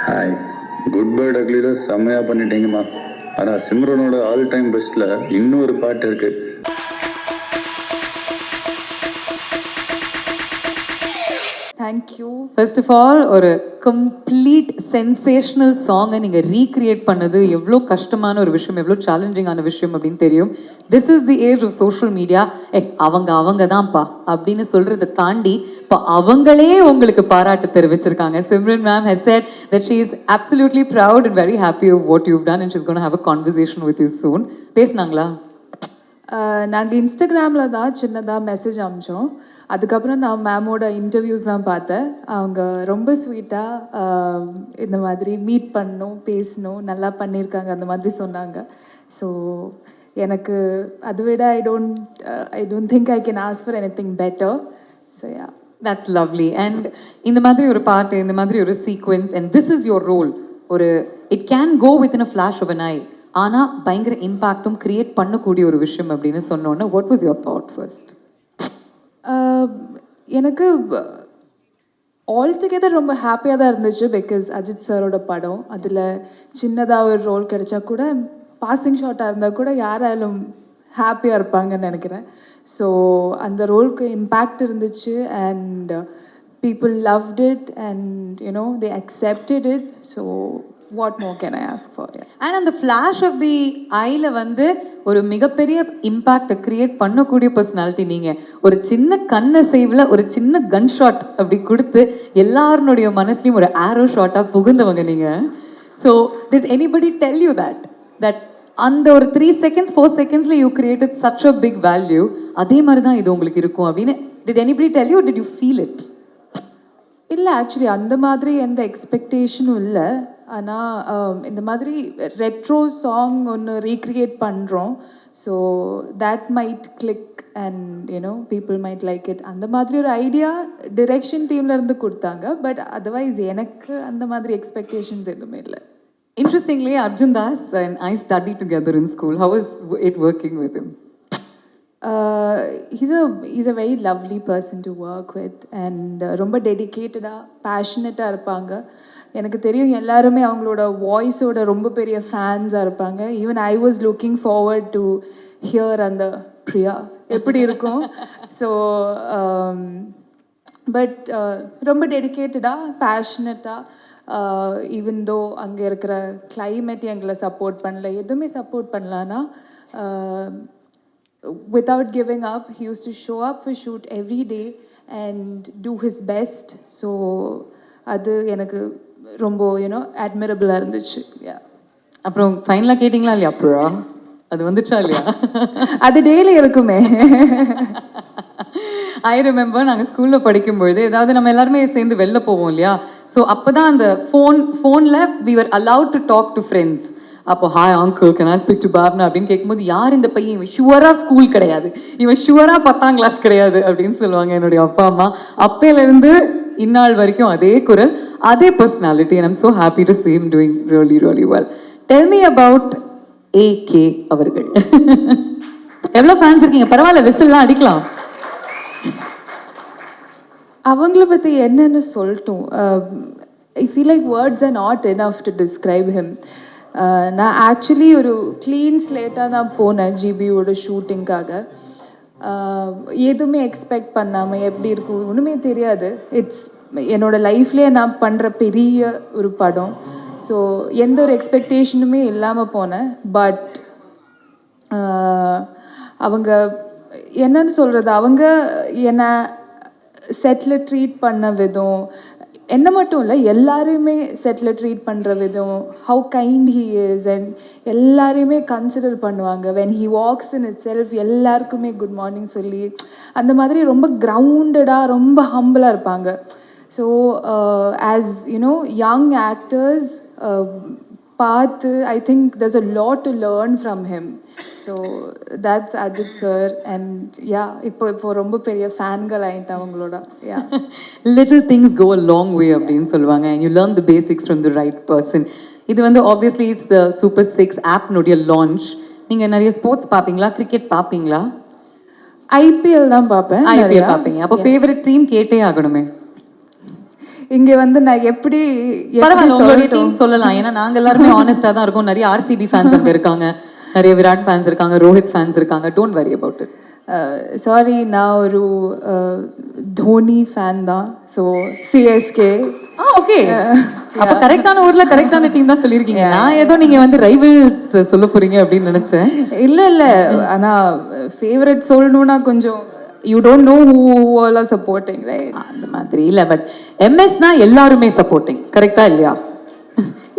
Hi. Good by டக்லியில் செம்மையாக பண்ணிட்டீங்கம்மா. ஆனால் சிம்ரனோட all time பெஸ்ட்டில் இன்னொரு பாட்டு இருக்கு. தேங்க்யூ. ஃபர்ஸ்ட் ஆஃப் ஆல் ஒரு கம்ப்ளீட் சென்சேஷனல் சாங்கை நீங்கள் ரீக்ரியேட் பண்ணது எவ்வளோ கஷ்டமான ஒரு விஷயம், எவ்வளோ சேலஞ்சிங்கான விஷயம் அப்படின்னு தெரியும். This is the age of social media. அவங்க தான்ப்பா அப்படின்னு சொல்கிறத தாண்டி இப்போ அவங்களே உங்களுக்கு பாராட்டு தெரிவிச்சிருக்காங்க. Simran ma'am has said that she is absolutely proud and very happy of what you've done and she's going to have a conversation with you soon. பேசுனாங்களா? நாங்கள் இன்ஸ்டாகிராமில் தான் சின்னதாக மெசேஜ் அனுப்பிச்சோம். அதுக்கப்புறம் நான் மேமோட இன்டர்வியூஸ் தான் பார்த்தேன். அவங்க ரொம்ப ஸ்வீட்டாக இந்த மாதிரி மீட் பண்ணணும், பேசணும், நல்லா பண்ணியிருக்காங்க அந்த மாதிரி சொன்னாங்க. ஸோ எனக்கு அதை விட I don't think I can ask for anything better. So yeah, that's lovely. And இந்த மாதிரி ஒரு பாட்டு, இந்த மாதிரி ஒரு sequence and this is your role. ஒரு it can go with in a flash of an eye, ஆனால் பயங்கர இம்பேக்டும் கிரியேட் பண்ணக்கூடிய ஒரு விஷயம் அப்படின்னு சொன்னோன்னே what was your thought first? எனக்கு ஆல்டுகெதர் ரொம்ப ஹாப்பியாக தான் இருந்துச்சு. பிகாஸ் அஜித் சாரோட படம், அதில் சின்னதாக ஒரு ரோல் கிடைச்சா கூட, பாசிங் ஷாட்டாக இருந்தால் கூட யாராலும் ஹாப்பியாக இருப்பாங்கன்னு நினைக்கிறேன். ஸோ அந்த ரோலுக்கு இம்பேக்ட் இருந்துச்சு and people loved it and you know they accepted it. So what more can I ask for? And அந்த ஃப்ளாஷ் ஆஃப் தி ஐல வந்து ஒரு மிகப்பெரிய இம்பேக்டை கிரியேட் பண்ணக்கூடிய பர்சனாலிட்டி நீங்கள். ஒரு சின்ன கண்ணை சேவில் ஒரு சின்ன கன் ஷாட் அப்படி கொடுத்து எல்லாருடைய மனசுலையும் ஒரு ஆரோ ஷாட்டாக புகுந்தவங்க நீங்கள். So did anybody tell you that அந்த ஒரு 3 seconds 4 secondsல you created such a big value, அதே மாதிரி தான் இது உங்களுக்கு இருக்கும் அப்படின்னு did anybody tell you? Did you feel it? இல்லை, ஆக்சுவலி அந்த மாதிரி எந்த எக்ஸ்பெக்டேஷனும் இல்லை. ஆனால் இந்த மாதிரி ரெட்ரோ சாங் ஒன்று ரீக்ரியேட் பண்ணுறோம். So that might click and you know people might like it. அந்த மாதிரி ஒரு ஐடியா டிரெக்ஷன் டீம்லேருந்து கொடுத்தாங்க. பட் அதர்வைஸ் எனக்கு அந்த மாதிரி எக்ஸ்பெக்டேஷன்ஸ் எதுவுமே இல்லை. Interestingly, Arjun Das and I studied together in school. How was it working with him? He's a very lovely person to work with and ரொம்ப டெடிக்கேட்டடாக பேஷனட்டாக இருப்பாங்க. எனக்கு தெரியும் எல்லாருமே அவங்களோட வாய்ஸோட ரொம்ப பெரிய ஃபேன்ஸாக இருப்பாங்க. Even I was looking forward to hear அந்த பிரியா எப்படி இருக்கும். ஸோ பட் ரொம்ப டெடிக்கேட்டடாக பேஷனட்டாக, ஈவன் தோ அங்கே இருக்கிற கிளைமேட் எங்களை சப்போர்ட் பண்ணல, எதுவுமே சப்போர்ட் பண்ணலான்னா without giving up, he used to show up for shoot every day and do his best. So அது எனக்கு ரொம்ப யூனோ அட்மிரபிளாக இருந்துச்சு. அப்புறம் ஃபைனலாக கேட்டிங்களா இல்லையா? அப்புறம் அது வந்துச்சா இல்லையா? அது டெய்லி இருக்குமே. ஐ ரிமெம்பர் நாங்கள் ஸ்கூலில் படிக்கும்பொழுது ஏதாவது நம்ம எல்லாருமே சேர்ந்து வெளில போவோம் இல்லையா? ஸோ அப்போ தான் அந்த ஃபோனில் we were allowed to talk to friends. அப்போ hi uncle can I speak to Papna அப்படின்னு கேட்கும்போது, யார் இந்த பையன், இவன் ஷுவராக ஸ்கூல் கிடையாது, இவன் ஷுவராக 10ஆம் கிளாஸ் கிடையாது அப்படின்னு சொல்லுவாங்க என்னுடைய அப்பா அம்மா. அப்போலேருந்து இந்நாள் வரைக்கும் அதே குரல், அதே personality. And I'm so happy to see him doing really really well. Tell me about AK அவர்கள். எவ்வளோ ஃபேன்ஸ் இருக்கீங்க? பரவாயில்ல, விசில்லாம் அடிக்கலாம். அவங்கள பற்றி என்னென்னு சொல்லட்டும். I feel like words R not enough to describe him. நான் ஆக்சுவலி ஒரு க்ளீன் ஸ்லேட்டாக தான் போனேன் ஜிபியோட ஷூட்டிங்காக. எதுவுமே எக்ஸ்பெக்ட் பண்ணாமல் எப்படி இருக்கும் ஒன்றுமே தெரியாது. இட்ஸ் என்னோடய லைஃப்லேயே நான் பண்ணுற பெரிய ஒரு படம். ஸோ எந்த ஒரு எக்ஸ்பெக்டேஷனுமே இல்லாமல் போனேன். பட் அவங்க என்னன்னு சொல்கிறது, அவங்க என்னை செட்டில் ட்ரீட் பண்ண விதம், என்ன மட்டும் இல்லை எல்லாரையுமே செட்டில் ட்ரீட் பண்ணுற விதம், how kind he is and எல்லாரையுமே கன்சிடர் பண்ணுவாங்க. வென் ஹீ வாக்ஸ் இன் இட் செல்ஃப் எல்லாருக்குமே குட் மார்னிங் சொல்லி அந்த மாதிரி ரொம்ப கிரவுண்டடாக ரொம்ப ஹம்பிளாக இருப்பாங்க. So as you know young actors பார்த்து I think there's a lot to learn from him. So that's Ajith sir. And yeah, இப்போ ரொம்ப பெரிய ஃபேன்கள் ஆகிட்டேன் அவங்களோட. Yeah, little things go a long way அப்படின்னு சொல்லுவாங்க. And you learn the basics from the right person. இது வந்து ஆப்வியஸ்லி இட்ஸ் த சூப்பர் 6 ஆப்னுடைய லான்ச். நீங்கள் நிறைய ஸ்போர்ட்ஸ் பார்ப்பீங்களா? கிரிக்கெட் பார்ப்பீங்களா? ஐபிஎல் தான் பார்ப்பேன். ஐபிஎல் பார்ப்பீங்க. அப்போ ஃபேவரட் டீம் கேட்டே ஆகணுமே. இங்க வந்து நான் எப்படி பரவாயில்ல, உங்களுடைய டீம் சொல்லலாம். ஏன்னா நாங்க எல்லாருமே ஆனஸ்டா தான் இருக்கோம். நிறைய ஆர்சிபி ஃபேன்ஸ் அங்க இருக்காங்க, நிறைய விராட் ஃபேன்ஸ் இருக்காங்க, ரோஹித் ஃபேன்ஸ் இருக்காங்க. Don't worry about it. Sorry, நான் ஒரு தோனி ஃபேன் தான். So CSK. ஓகே, அப்ப கரெக்டான ஊர்ல கரெக்டான டீம் தான் சொல்லியிருக்கீங்க. நான் ஏதோ நீங்க வந்து ரைவல்ஸ் சொல்ல போறீங்க அப்படின்னு நினைச்சேன். இல்ல ஆனா ஃபேவரட் சொல்லணும்னா கொஞ்சம் you don't know who all are supporting, right? அந்த மாதிரி இல்ல, பட் எம்எஸ்னா எல்லாருமே சப்போர்ட்டிங், கரெக்டா இல்லையா?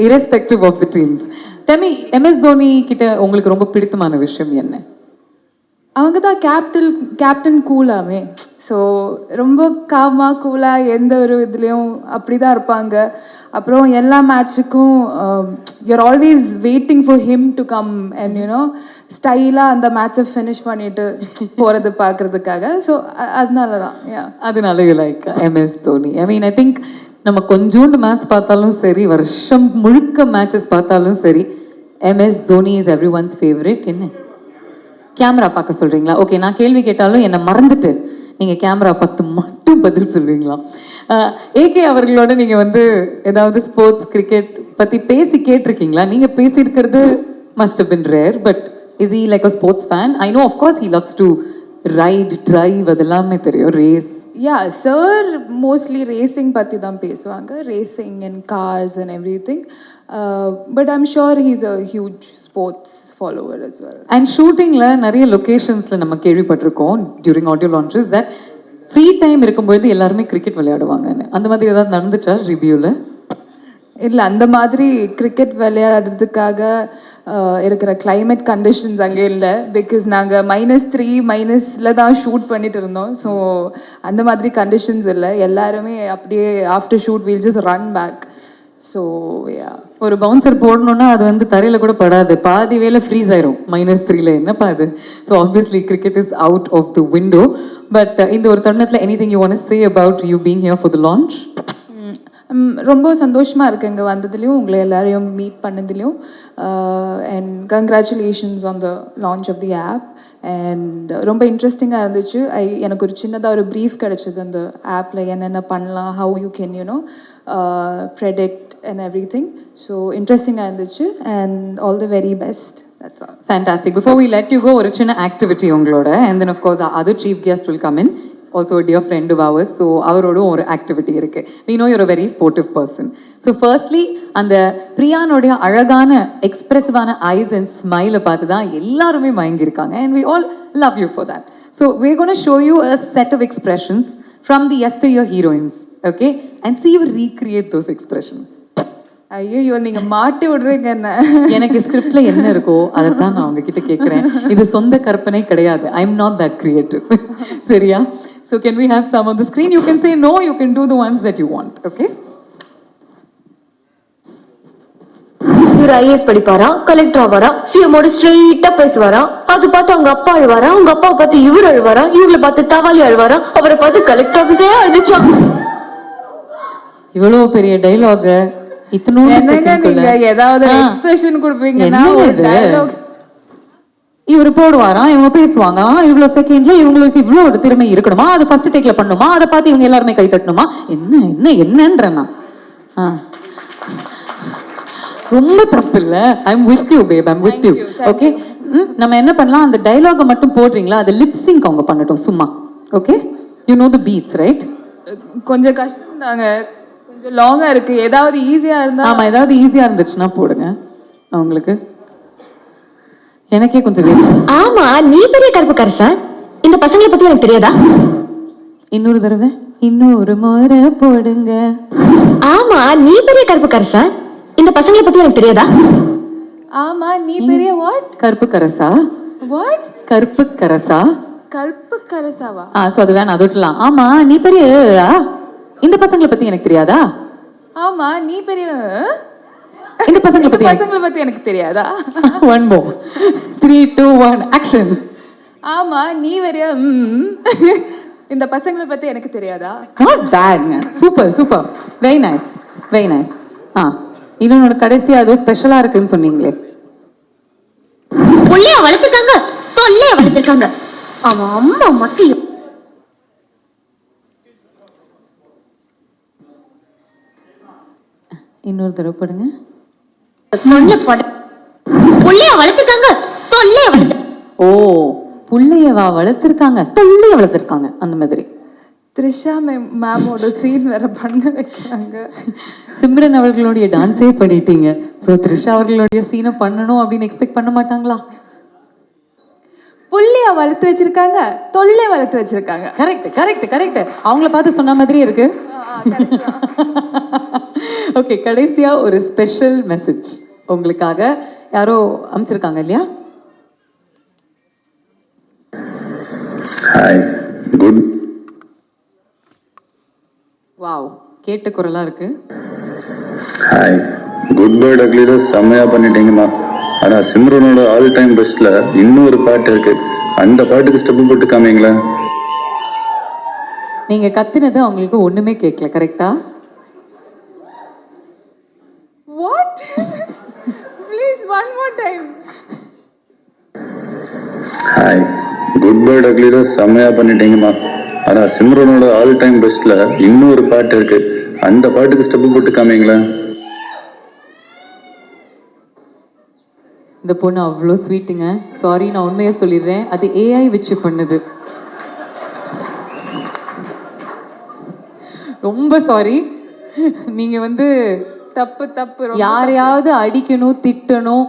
Irrespective of the teams. டெமி, எம்எஸ் தோனி கிட்ட உங்களுக்கு ரொம்ப பிடித்தமான விஷயம் என்ன? அவங்க தான் கேப்டன் கூலாமே. ஸோ ரொம்ப காமாக கூலாக எந்த ஒரு இதுலேயும் அப்படி தான் இருப்பாங்க. அப்புறம் எல்லா மேட்சுக்கும் you are always waiting for him to come and you know ஸ்டைலாக அந்த மேட்சை ஃபினிஷ் பண்ணிட்டு போகிறது பார்க்குறதுக்காக. ஸோ அதனால தான் அதனால you like MS Dhoni. I mean, I think நம்ம கொஞ்சோண்டு மேட்ச் பார்த்தாலும் சரி, வருஷம் முழுக்க மேட்சஸ் பார்த்தாலும் சரி, MS Dhoni is every once favourite. என்ன கேமரா பார்க்க சொல்றீங்களா? ஓகே, நான் கேள்வி கேட்டாலும் என்னை மறந்துட்டு நீங்க கேமரா பார்த்து மட்டும் பதில் சொல்வீங்களா? ஏகே அவர்களோட நீங்க வந்து ஏதாவது ஸ்போர்ட்ஸ் கிரிக்கெட் பத்தி பேசி கேட்டிருக்கீங்களா? நீங்க பேசியிருக்கிறது must have been rare, but is he like a sports fan? I know of course he loves to ride, drive, அதெல்லாமே தெரியும், ரேஸ். சார் மோஸ்ட்லி ரேசிங் பற்றி தான் பேசுவாங்க, racing and cars and everything. But I'm sure he's a huge sports follower as well. And ஷூட்டிங்ல நிறைய லொகேஷன்ஸ்ல நம்ம கேள்விப்பட்டிருக்கோம் during audio launches that free time இருக்கும்போது எல்லாருமே கிரிக்கெட் விளையாடுவாங்கன்னு. அந்த மாதிரி ஏதாவது நடந்துச்சா ரிவ்யூல? இல்லை, அந்த மாதிரி கிரிக்கெட் விளையாடுறதுக்காக இருக்கிற கிளைமேட் கண்டிஷன்ஸ் அங்கே இல்லை. பிகாஸ் நாங்கள் -3 தான் ஷூட் பண்ணிட்டு இருந்தோம். ஸோ அந்த மாதிரி கண்டிஷன்ஸ் இல்லை. எல்லாருமே அப்படியே after shoot we'll just run back. So ஒரு பவுன்சர் போடணும்னா அது வந்து தரையில கூட படாது, பாதி வேலை ஃப்ரீஸ் ஆயிரும் -3. என்னப்பா அது? So obviously cricket is out of the window. But இந்த ஒரு தருணத்தில் anything you want to say about you being here for the launch? ரொம்ப சந்தோஷமாக இருக்குது இங்கே வந்ததுலேயும், உங்களை எல்லாரையும் மீட் பண்ணதுலேயும். And congratulations on the launch of the app. And ரொம்ப இன்ட்ரெஸ்டிங்காக இருந்துச்சு. எனக்கு ஒரு சின்னதாக ஒரு ப்ரீஃப் கிடச்சிது அந்த ஆப்பில் என்னென்ன பண்ணலாம், how you can you know predict and everything. So interesting இருந்துச்சு. And all the very best. That's all. Fantastic. Before we let you go, ஒரு சின்ன activity உங்களோட, and then of course our other chief guest will come in, also a dear friend of ours. So அவரோட ஒரு activity இருக்கு. We know you're a very sportive person. So firstly, அந்த பிரியானுடைய அழகான எக்ஸ்பிரசிவான eyes and smile பார்த்து தான் எல்லாருமே மயங்கி இருக்காங்க, and we all love you for that. So we're going to show you a set of expressions from the yesteryear heroines, okay, and see you recreate those expressions. ஐயோ, நீங்க மாட்டி விடுறீங்க என்ன. எனக்கு ஸ்கிரிப்ட்ல என்ன இருக்கோ அதை தான் நான் உங்ககிட்ட கேட்கிறேன். இது சொந்த கற்பனை கிடையாது. I am not that creative. சரியா? So can we have some on the screen? You can say no, you can do the ones that you want, okay? இவர் ஐஏஎஸ் படிப்பாரா, கலெக்டர் ஆவாரா, சிஎம்மோட ஸ்ட்ரெயிட்டா பேசுவாரா, அது பார்த்து அவங்க அப்பா அழுவாரா, அவங்க அப்பா பார்த்து இவர் அழுவாரா, இவங்களை பார்த்து தவாலி அழுவாரா, அவரை பார்த்து கலெக்டர் ஆபீஸே அழுதுச்சா. இவ்வளவு பெரிய டைலாக் ஏதாவது எக்ஸ்பிரஷன் கொடுப்பீங்கன்னா ஒரு டயலாக் இவரு போடுவாராம், இவங்க பேசுவாங்க, இவ்வளவு செகண்ட்ல இவங்களுக்கு இவ்வளவு ஒரு திறமை இருக்கணுமா, அது ஃபர்ஸ்ட் டேக்ல பண்ணுமா, அதை பார்த்து இவங்க எல்லாருமே கை தட்டணுமா, என்னன்றா ரொம்ப தப்பு இல்ல. I am with you pay, I am with you. Okay, நம்ம என்ன பண்ணலாம், அந்த டயலாக மட்டும் போடுறீங்களா, அது லிப்சிங்க் அவங்க பண்ணட்டும் சும்மா. Okay, you know the beats right? கொஞ்சம் கஷ்டம் தாங்க, கொஞ்சம் லாங்கா இருக்கு. ஏதாவது ஈஸியா இருந்தா? ஆமா, ஏதாவது ஈஸியா இருந்துச்சுன்னா போடுங்க அவங்களுக்கு. எனக்கே கொஞ்சம் ஆமா, நீ பெரிய கருப்பு கரசன், இந்த பசங்களை பத்தி எனக்கு தெரியாதா? இன்னொரு தடவை இன்னொரு முறை போடுங்க. ஆமா, நீ பெரிய கருப்பு கரசன், இந்த பசங்களை பத்தி எனக்கு தெரியாதா? ஆமா, நீ பெரிய வாட்? கருப்பு கரசா? வாட்? கருப்பு கரசா? கருப்பு கரசாவா? சோ அது வேணாம், அது விட்டுலாம். ஆமா, நீ பெரிய இந்த பசங்களை பத்தி எனக்கு தெரியாதா? ஆமா, நீ பெரிய இந்த பசங்களை பத்தி எனக்கு தெரியாதா? One more. 3, 2, 1 action. ஆமா, நீ பெரிய இந்த பசங்களை பத்தி எனக்கு தெரியாதா? Not bad. Super, super. Very nice. Very nice. இன்னொன்னு கடைசியா ஏதோ ஸ்பெஷலா இருக்குன்னு சொன்னீங்களே. புள்ளைய வளர்த்துட்டாங்க, தொல்லைய வளர்த்துட்டாங்க. அவன் அம்மா மட்டும் இன்னொரு தடவை படுங்க. புள்ளைய வளர்த்துக்காங்க, தொல்லைய வளர்த்து. ஓ, புள்ளையவா வளர்த்துருக்காங்க, தொல்லைய வளர்த்துருக்காங்க, அந்த மாதிரி. த்ரிஷா மேமோட சீன் வேற பண்ண வைக்கிறாங்க. சிம்ரன் அவர்களுடைய டான்ஸே பண்ணிட்டீங்க. அப்புறம் த்ரிஷா அவர்களுடைய சீனை பண்ணணும் அப்படின்னு எக்ஸ்பெக்ட் பண்ண மாட்டாங்களா? புள்ளைய வளர்த்து வச்சிருக்காங்க, தொல்லை வளர்த்து வச்சிருக்காங்க. Correct correct correct. அவங்கள பார்த்து சொன்ன மாதிரியே இருக்கு. ஓகே, கடைசியா ஒரு ஸ்பெஷல் மெசேஜ் உங்களுக்காக யாரோ அமைச்சிருக்காங்க இல்லையா? Hi, good. வாவ், கேட்ட குரலா இருக்கு. ஹாய், குட் பை டக்லில செம்மையா பண்ணிட்டீங்கம்மா. ஆனா சிம்ரனோட ஆல் டைம் பெஸ்ட்ல இன்னொரு பாட்டு இருக்கு, அந்த பாட்டுக்கு ஸ்டெப் போட்டு காமிங்களேன். நீங்க கத்துனது அவங்களுக்கு ஒண்ணுமே கேட்கல, கரெக்டா? What? Please, one more time. Hi, good bye டக்லில செம்மையா பண்ணிட்டீங்கம்மா. ஆனா சிம்ரனோட ஆல் டைம் பெஸ்ட்ல இன்னொரு பாட்டு இருக்கு, அந்த பாட்டுக்கு ஸ்டெப் போட்டு காமிங்களேன். இந்த பொண்ணு அவ்வளோ ஸ்வீட்டுங்க. சாரி, நான் உண்மையை சொல்லிடுறேன், அது ஏஐ வச்சு பண்ணுது. ரொம்ப சாரி. நீங்க வந்து தப்பு தப்பு. யாரையாவது அடிக்கணும், திட்டணும்,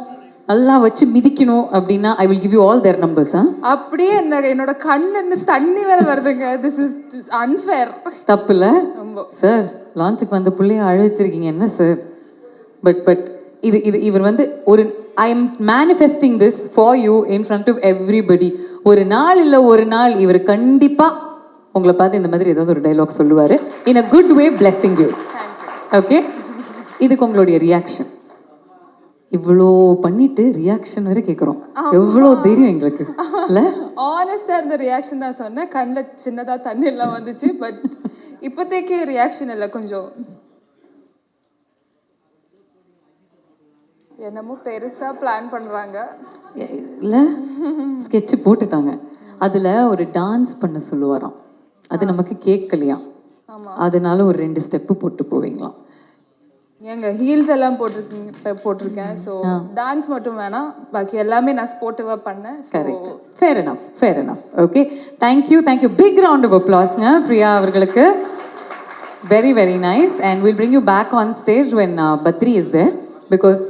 நல்லா வச்சு மிதிக்கணும் அப்படின்னா I will give you all their numbers. அப்படியே என்னோட கண்ணுல இருந்து தண்ணி வேற வருதுங்க. This is unfair. தப்பு இல்லை சார். லான்ச்சுக்கு வந்த பிள்ளைய அழ வச்சிருக்கீங்க, என்ன சார்? பட் இது இது இவர் வந்து ஒரு I am manifesting this for you in front of everybody. ஒரு நாள் இல்லை ஒரு நாள் இவர் கண்டிப்பா உங்களை பார்த்து இந்த மாதிரி ஏதாவது ஒரு டைலாக் சொல்லுவாரு. In a good way, blessing you. Okay, இதுக்கு உங்களுடைய ரியாக்ஷன். இவ்வளோ பண்ணிட்டு ரியாக்ஷன் வரை கேட்குறோம். எவ்வளோ தைரியம் எங்களுக்கு இல்லை? ஆனஸ்டா இருந்த ரியாக்ஷன் தான் சொன்னேன். கண்ணில் சின்னதா தண்ணி எல்லாம் வந்துச்சு. பட் இப்போதைக்கு ரியாக்ஷன் இல்லை. கொஞ்சம் என்னமோ பெருசா பிளான் பண்றாங்க இல்லை? ஸ்கெட்ச் போட்டுட்டாங்க. அதுல ஒரு டான்ஸ் பண்ண சொல்லுவாராம், அது நமக்கு கேட்கலையா? அதனால ஒரு 2 ஸ்டெப்பு போட்டு போவீங்களாம். ஏங்க ஹீல்ஸ் எல்லாம் போட்டிருக்கேன். ஸோ டான்ஸ் மட்டும் வேணாம், பாக்கி எல்லாமே நான் ஸ்போர்ட்டிவாக பண்ணேன். Correct, fair enough, fair enough. Okay, thank you thank you. Big round of அப்ளாஸ்ங்க பிரியா அவர்களுக்கு. Very very nice. And will bring you back on stage when Badri is there because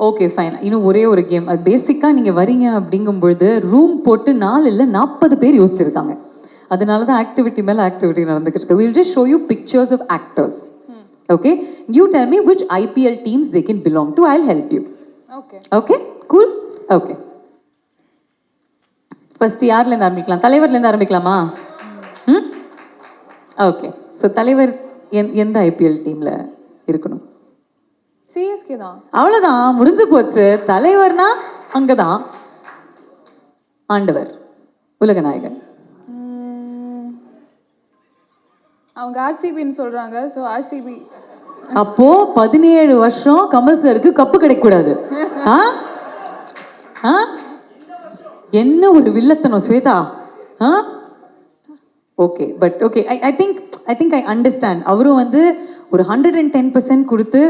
okay fine. இன்னும் ஒரே ஒரு கேம். அது பேசிக்காக நீங்கள் வரீங்க அப்படிங்கும்பொழுது ரூம் போட்டு 4 இல்லை 40 பேர் யோசிச்சிருக்காங்க. அதனால தான் ஆக்டிவிட்டி மேலே ஆக்டிவிட்டி நடந்துக்கிட்டு இருக்கு. Will just show you pictures of actors. Okay, you tell me which IPL teams they can belong to. I will help you. Okay okay, cool. Okay, first யார்லேருந்து ஆரம்பிக்கலாம்? தலைவர்லேருந்து ஆரம்பிக்கலாமா? ஓகே, ஸோ தலைவர் எந்த IPL டீமில் இருக்கணும்? சிஎஸ்கே தான். அவ்வளோதான், முடிஞ்சு போச்சு. தலைவர்னா அங்கதான் ஆண்டவர், உலக நாயகன். அவங்க ஆர்சிபின்னு சொல்றாங்க. So RCB. அப்போ 17 வருஷம் கமல் சருக்கு கப்பு கிடைக்கக்கூடாது. என்ன ஒரு வில்லத்தனம் Swetha. Okay, but okay, I think I understand. அவரும் வந்து ஒரு 110% கொடுத்து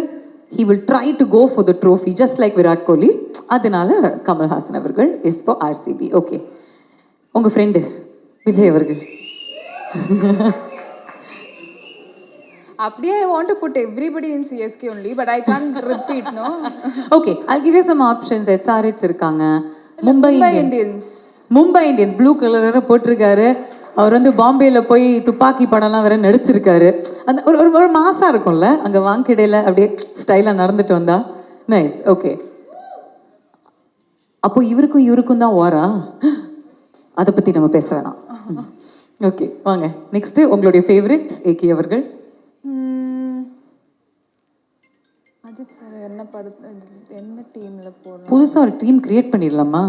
he will try to go for the trophy just like Virat Kohli. அதனால கமல்ஹாசன் அவர்கள் is for RCB. ஓகே, உங்க ஃப்ரெண்டு விஜய் அவர்கள். அப்படியே I want to put everybody in CSK only, but I can't repeat, no? Okay, I'll give you some options. SRH இருக்காங்க, Mumbai Indians. Mumbai Indians blue colour போட்டிருக்காரு. அவர் வந்து பாம்பேல போய் துப்பாக்கி படம்லாம் வேற நடிச்சிருக்காரு. அந்த ஒரு ஒரு மாசா இருக்கும்ல அங்கே வாங்கிடையில அப்படியே ஸ்டைலாக நடந்துட்டு வந்தா. நைஸ். ஓகே, அப்போ இவருக்கும் தான் வாரா? அதை பற்றி நம்ம பேச வேணாம். ஓகே, வாங்க நெக்ஸ்ட் உங்களுடைய ஃபேவரட் ஏகே அவர்கள். அஜித் சார் என்ன படத்து என்ன டீம்ல போறோம்? புதுசாக ஒரு டீம் கிரியேட் பண்ணிடலாமா?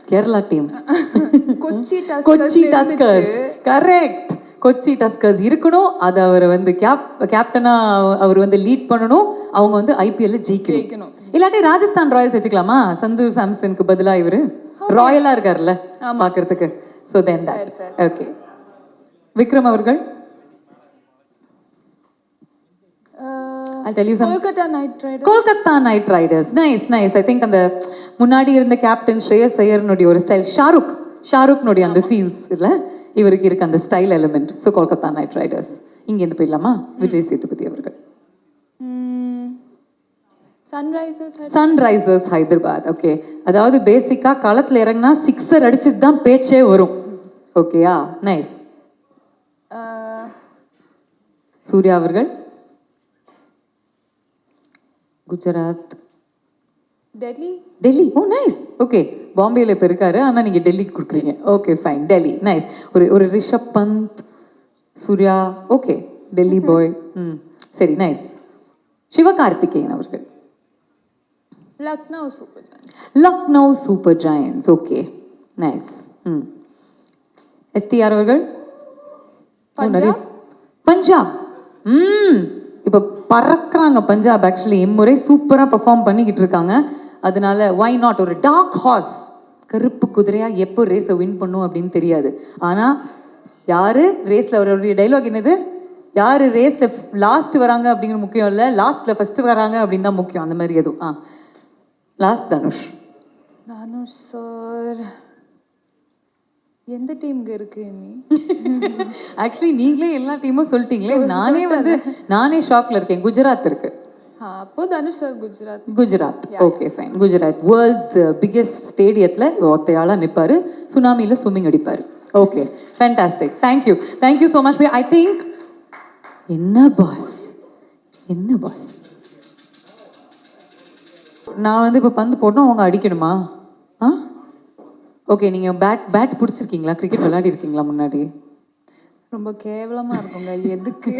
Kerala team, Kochi tuskers. Correct, Kochi tuskers இருக்கணும். அது அவர் வந்து கேப்டனா அவர் வந்து லீட் பண்ணணும். அவங்க வந்து ஐபிஎல்ல ஜெயிக்கணும். இல்லாட்டி ராஜஸ்தான் ராயல்ஸ் வச்சுக்கலாமா? சந்து சாம்சனுக்கு பதிலா இவரு ராயலா இருக்காருல்ல பாக்குறதுக்கு. So then that. Okay, Vikram அவர்கள் I'll tell you some. Kolkata night Riders. Kolkata night Riders. Nice. I think அந்த முன்னாடி இருந்த கேப்டன் ஸ்ரேயஸ் ஐயர்னுடைய ஒரு ஸ்டைல், ஷாருக்னுடைய அந்த ஃபீல்ஸ் இல்லை, இவருக்கு இருக்க அந்த style element. So Kolkata night Riders. இங்கேருந்து போயிடலாமா? விஜய் சேதுபதி அவர்கள். சன்ரைசர்ஸ் ஹைதராபாத். ஓகே, அதாவது பேசிக்கா களத்தில் இறங்கினா சிக்ஸர் அடிச்சுட்டு தான் பேச்சே வரும். ஓகேயா, நைஸ். சூர்யா அவர்கள். குஜராத். டெல்லி. ஓ நைஸ். ஓகே, பாம்பேல இப்போ இருக்காரு, ஆனால் நீங்கள் டெல்லிக்கு கொடுக்குறீங்க. Okay fine, Delhi. நைஸ். ஒரு ரிஷப் பந்த். சூர்யா. ஓகே, டெல்லி பாய். சரி, நைஸ். சிவகார்த்திகேயன் அவர்கள். Lucknow super ஜாயன்ஸ். Okay, nice. STR அவர்கள். பஞ்சாப். இப்போ பறக்குறாங்க பஞ்சாப். ஆக்சுவலி இம்முறை சூப்பராக பெர்ஃபார்ம் பண்ணிக்கிட்டு இருக்காங்க. அதனால வை நாட், ஒரு டார்க் ஹார்ஸ், கருப்பு குதிரையா எப்போ ரேஸை வின் பண்ணும் அப்படின்னு தெரியாது. ஆனால் யாரு ரேஸில், அவருடைய டைலாக் என்னது, யார் ரேஸில் லாஸ்ட் வராங்க அப்படிங்கிற முக்கியம் இல்லை, லாஸ்ட்டில் ஃபஸ்ட்டு வராங்க அப்படின்னு தான் முக்கியம். அந்த மாதிரி எதுவும் லாஸ்ட் தனுஷ் சார். எந்த டீமுக்கு இருக்கு நீ? ஆக்சுவலி நீங்களே எல்லா டீமும் சொல்லிட்டீங்களே. நானே ஷாக்ல இருக்கேன். குஜராத் இருக்கு. அப்போ Dhanush sir Gujarat. Okay fine. Gujarat world's biggest ஸ்டேடியத்தில் ஒத்தையாளா நிற்பாரு, சுனாமியில் ஸ்விம்மிங் அடிப்பாரு. Okay, fantastic. Thank you so much. I think என்ன பாஸ் நான் இப்போ பந்து போட்டோம், அவங்க அடிக்கணுமா? ஓகே, நீங்கள் பேட் பிடிச்சிருக்கீங்களா? கிரிக்கெட் விளையாடி இருக்கீங்களா முன்னாடி? ரொம்ப கேவலமா இருக்குங்க. எதுக்கு?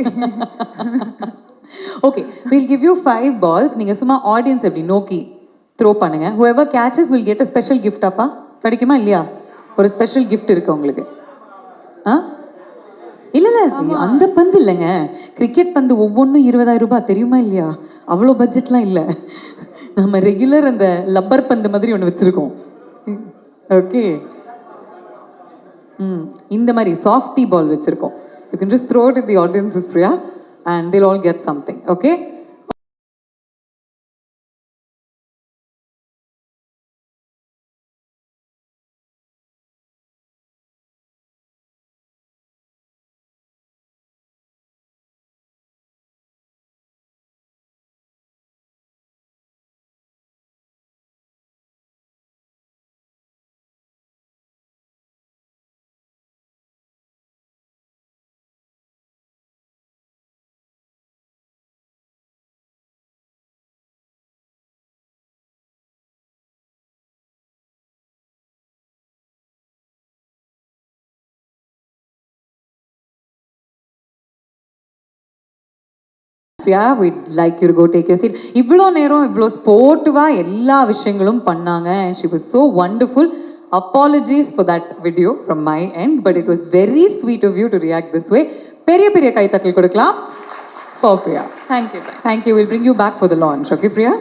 Okay, will give you 5 balls. நீங்கள் சும்மா ஆடியன்ஸ் எப்படி நோக்கி த்ரோ பண்ணுங்க. whoever catches will get a special gift. அப்பா கிடைக்குமா இல்லையா? ஒரு ஸ்பெஷல் கிஃப்ட் இருக்கு உங்களுக்கு. இல்லை அந்த பந்து இல்லைங்க, கிரிக்கெட் பந்து ஒவ்வொன்றும் 20,000 ரூபாய், தெரியுமா இல்லையா? அவ்வளோ பட்ஜெட்லாம் இல்லை. நம்ம ரெகுலர் அந்த லப்பர் பந்து மாதிரி ஒன்று வச்சுருக்கோம். ஓகே, இந்த மாதிரி சாஃப்டி பால் வச்சுருக்கோம். You can just throw it in the audiences Priya and they'll all get something. Okay, we'd like you to go take your seat. இவ்வளோ நேரம் இவ்வளோ ஸ்போர்ட்டிவாக எல்லா விஷயங்களும் பண்ணாங்க. and she was so wonderful. Apologies for that video from my end, but it was very sweet of you to react this way. பெரிய கைத்தட்டல் கொடுக்கலாம் for Priya. Thank you. We'll bring you back for the launch. Okay, Priya?